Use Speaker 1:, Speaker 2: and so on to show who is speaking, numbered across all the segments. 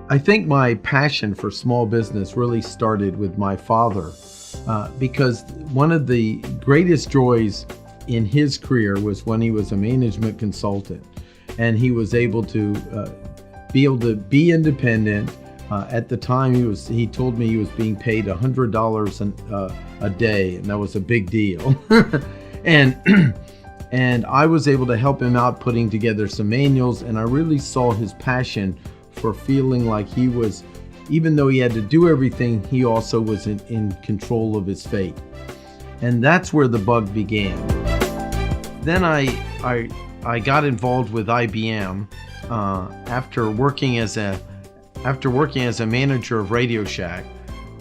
Speaker 1: I think my passion for small business really started with my father, because one of the greatest joys in his career was when he was a management consultant, and he was able to be independent. At the time, he told me he was being paid $100 a day, and that was a big deal. and and I was able to help him out putting together some manuals, and I really saw his passion for feeling like he was, even though he had to do everything, he also was in control of his fate. And that's where the bug began. Then I got involved with IBM after working as a manager of Radio Shack.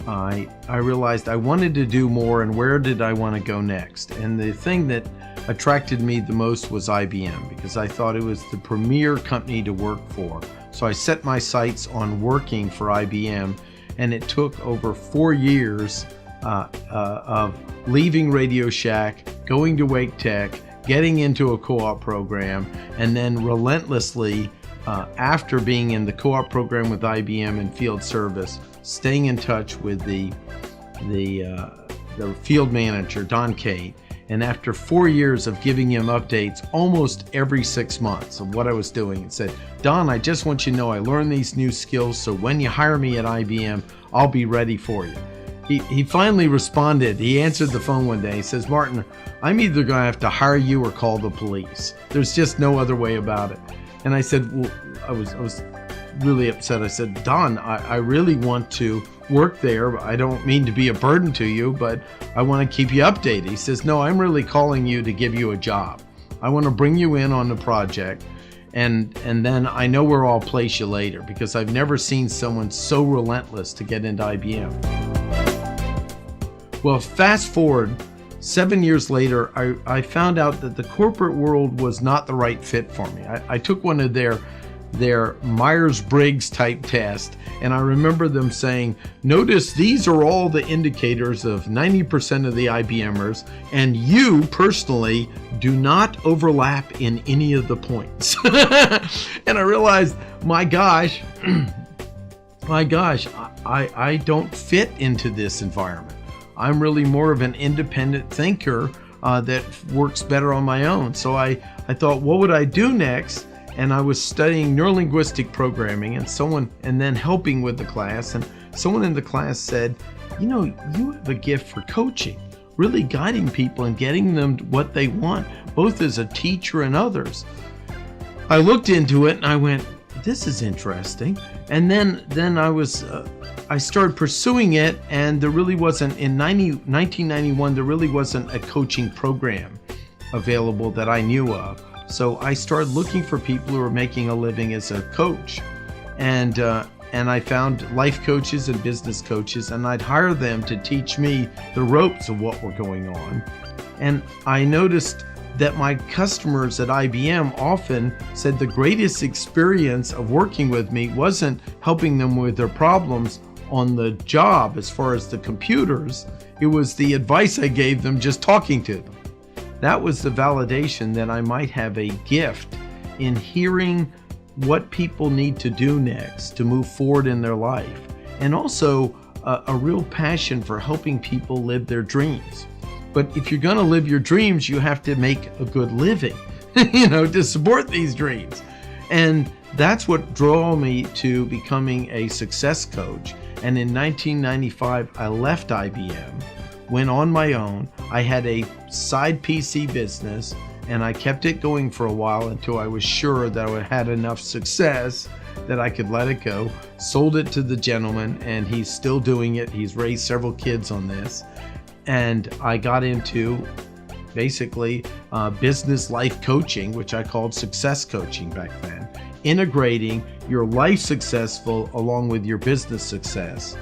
Speaker 1: I realized I wanted to do more, and where did I want to go next? And the thing that attracted me the most was IBM, because I thought it was the premier company to work for. So I set my sights on working for IBM, and it took over 4 years of leaving Radio Shack, going to Wake Tech, getting into a co-op program, and then relentlessly, after being in the co-op program with IBM and field service, staying in touch with the field manager, Don Kate. And after 4 years of giving him updates almost every 6 months of what I was doing, and said, Don, I just want you to know I learned these new skills, so when you hire me at IBM, I'll be ready for you. He finally responded. He answered the phone one day. He says, Martin, I'm either going to have to hire you or call the police. There's just no other way about it. And I said, well, I was really upset. I said, Don, I really want to work there. I don't mean to be a burden to you, but I want to keep you updated. He says, no, I'm really calling you to give you a job. I want to bring you in on the project, and then I know where I'll place you later, because I've never seen someone so relentless to get into IBM. Well, fast forward 7 years later, I found out that the corporate world was not the right fit for me. I took one of their Myers-Briggs type test, and I remember them saying, notice these are all the indicators of 90% of the IBMers, and you personally do not overlap in any of the points. And I realized, my gosh, I don't fit into this environment. I'm really more of an independent thinker that works better on my own. So I thought, what would I do next? And I was studying neurolinguistic programming, and then helping with the class. And someone in the class said, you know, you have a gift for coaching, really guiding people and getting them what they want, both as a teacher and others. I looked into it and I went, this is interesting. And then I started pursuing it, and there really wasn't, in 1991, there really wasn't a coaching program available that I knew of. So I started looking for people who were making a living as a coach, and I found life coaches and business coaches, and I'd hire them to teach me the ropes of what were going on. And I noticed that my customers at IBM often said the greatest experience of working with me wasn't helping them with their problems on the job as far as the computers. It was the advice I gave them just talking to them. That was the validation that I might have a gift in hearing what people need to do next to move forward in their life, and also a real passion for helping people live their dreams. But if you're going to live your dreams, you have to make a good living, to support these dreams. And that's what drove me to becoming a success coach. And in 1995, I left IBM, went on my own. I had a side PC business, and I kept it going for a while until I was sure that I had enough success that I could let it go. Sold it to the gentleman, and he's still doing it. He's raised several kids on this. And I got into basically business life coaching, which I called success coaching back then, integrating your life successful along with your business success.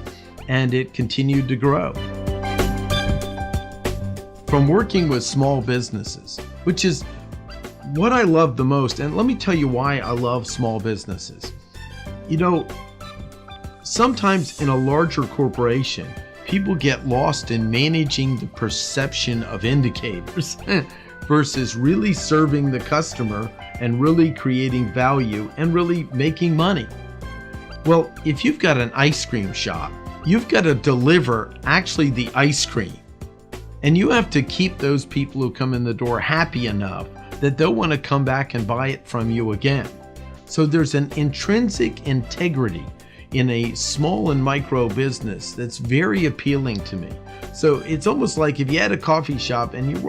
Speaker 1: And it continued to grow. From working with small businesses, which is what I love the most. And let me tell you why I love small businesses. Sometimes in a larger corporation, people get lost in managing the perception of indicators versus really serving the customer and really creating value and really making money. Well, if you've got an ice cream shop, you've got to deliver actually the ice cream. And you have to keep those people who come in the door happy enough that they'll want to come back and buy it from you again. So there's an intrinsic integrity in a small and micro business that's very appealing to me. So it's almost like if you had a coffee shop and you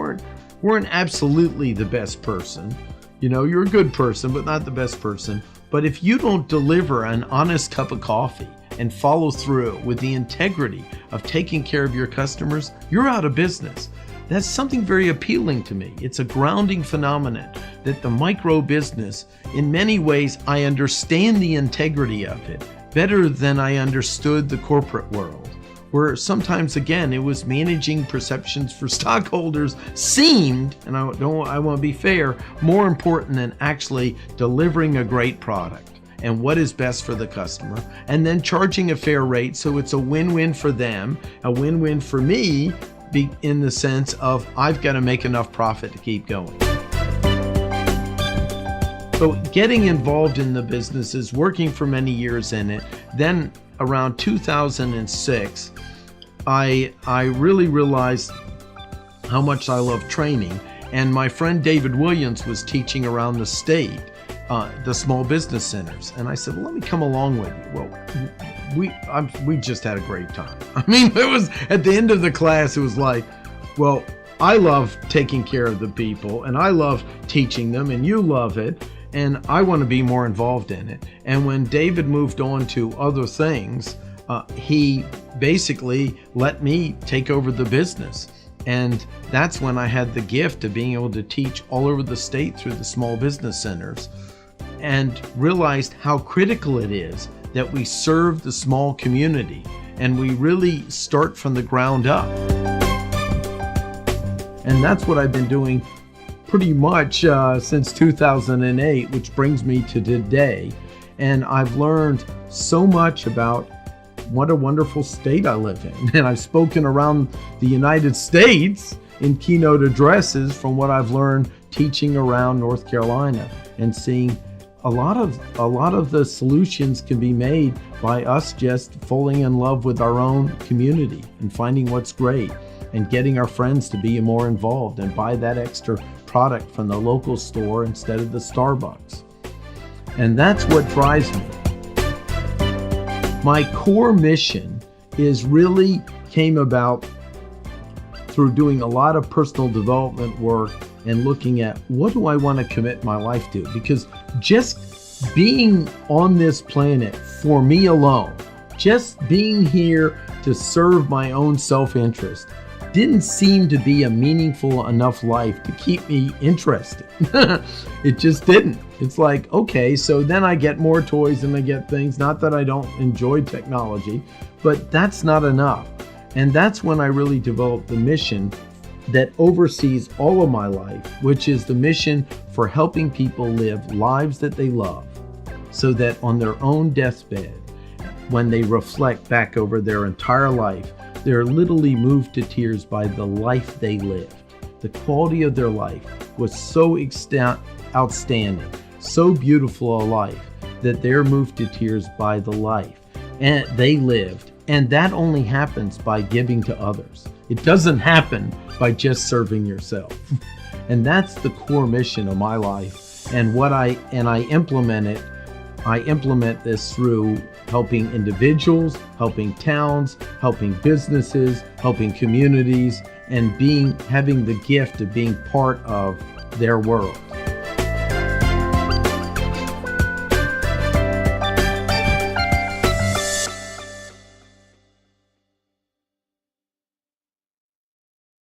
Speaker 1: weren't absolutely the best person, you're a good person, but not the best person. But if you don't deliver an honest cup of coffee and follow through with the integrity of taking care of your customers, you're out of business. That's something very appealing to me. It's a grounding phenomenon that the micro business, in many ways, I understand the integrity of it better than I understood the corporate world, where sometimes, again, it was managing perceptions for stockholders seemed, and I want to be fair, more important than actually delivering a great product and what is best for the customer, and then charging a fair rate so it's a win-win for them, a win-win for me, in the sense of I've got to make enough profit to keep going. So getting involved in the businesses, working for many years in it, then around 2006, I really realized how much I love training. And my friend David Williams was teaching around the state, the small business centers. And I said, well, let me come along with you. Well, we just had a great time. I mean, it was at the end of the class, it was like, well, I love taking care of the people and I love teaching them and you love it. And I want to be more involved in it. And when David moved on to other things, he basically let me take over the business. And that's when I had the gift of being able to teach all over the state through the small business centers, and realized how critical it is that we serve the small community and we really start from the ground up. And that's what I've been doing pretty much since 2008, which brings me to today. And I've learned so much about what a wonderful state I live in. And I've spoken around the United States in keynote addresses from what I've learned teaching around North Carolina, and seeing a lot of the solutions can be made by us just falling in love with our own community and finding what's great and getting our friends to be more involved and buy that extra product from the local store instead of the Starbucks. And that's what drives me. My core mission really came about through doing a lot of personal development work and looking at what do I want to commit my life to? Because just being on this planet for me alone, just being here to serve my own self-interest, didn't seem to be a meaningful enough life to keep me interested. It just didn't. It's like, okay, so then I get more toys and I get things. Not that I don't enjoy technology, but that's not enough. And that's when I really developed the mission that oversees all of my life, which is the mission for helping people live lives that they love, so that on their own deathbed, when they reflect back over their entire life, they're literally moved to tears by the life they lived. The quality of their life was so outstanding, so beautiful a life, that they're moved to tears by the life and they lived. And that only happens by giving to others. It doesn't happen by just serving yourself. And that's the core mission of my life. And I implement it. I implement this through helping individuals, helping towns, helping businesses, helping communities, and having the gift of being part of their world.